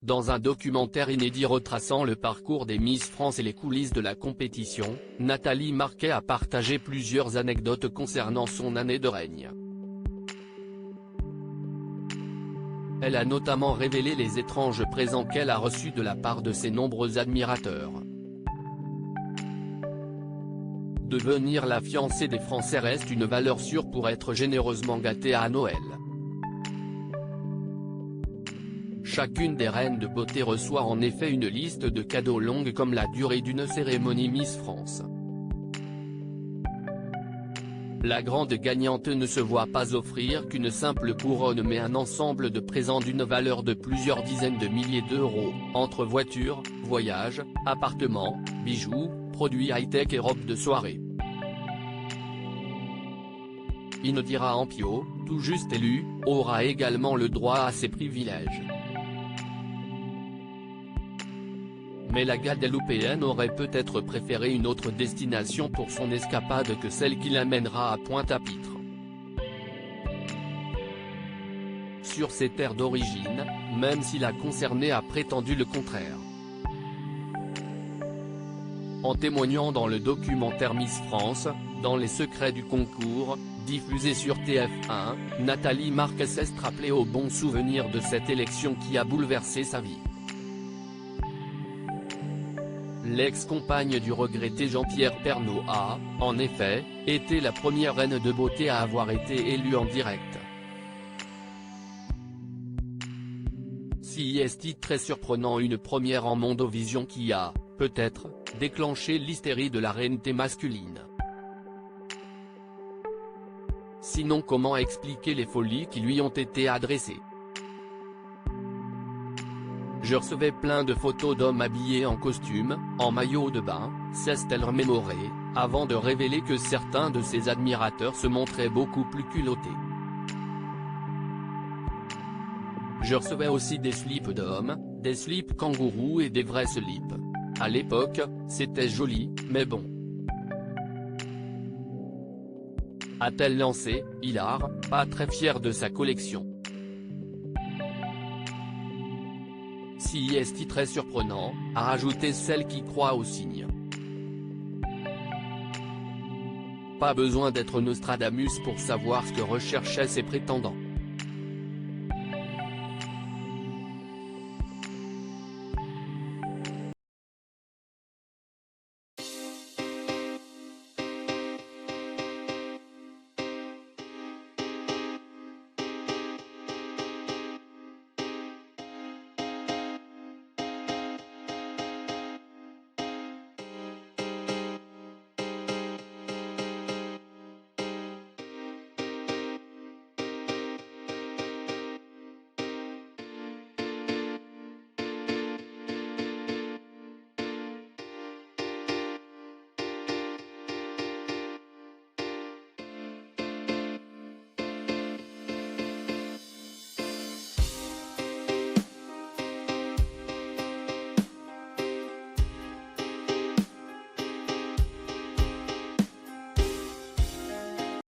Dans un documentaire inédit retraçant le parcours des Miss France et les coulisses de la compétition, Nathalie Marquet a partagé plusieurs anecdotes concernant son année de règne. Elle a notamment révélé les étranges présents qu'elle a reçus de la part de ses nombreux admirateurs. Devenir la fiancée des Français reste une valeur sûre pour être généreusement gâtée à Noël. Chacune des reines de beauté reçoit en effet une liste de cadeaux longue comme la durée d'une cérémonie Miss France. La grande gagnante ne se voit pas offrir qu'une simple couronne mais un ensemble de présents d'une valeur de plusieurs dizaines de milliers d'euros, entre voitures, voyages, appartements, bijoux, produits high-tech et robes de soirée. Indira Ampio, tout juste élue, aura également le droit à ces privilèges. Mais la Guadeloupéenne aurait peut-être préféré une autre destination pour son escapade que celle qui l'amènera à Pointe-à-Pitre. Sur ses terres d'origine, même si la concernée a prétendu le contraire. En témoignant dans le documentaire Miss France, dans les secrets du concours, diffusé sur TF1, Nathalie Marquet s'est rappelée au bon souvenir de cette élection qui a bouleversé sa vie. L'ex-compagne du regretté Jean-Pierre Pernaut a, en effet, été la première reine de beauté à avoir été élue en direct. Si est très surprenant, une première en Mondovision qui a, peut-être, déclenché l'hystérie de la reineté masculine. Sinon, comment expliquer les folies qui lui ont été adressées? Je recevais plein de photos d'hommes habillés en costume, en maillot de bain, s'est-elle remémoré, avant de révéler que certains de ses admirateurs se montraient beaucoup plus culottés. Je recevais aussi des slips d'hommes, des slips kangourous et des vrais slips. À l'époque, c'était joli, mais bon. A-t-elle lancé, hilar, pas très fière de sa collection. Si est très surprenant, a rajouté celle qui croit aux signes. Pas besoin d'être Nostradamus pour savoir ce que recherchaient ses prétendants.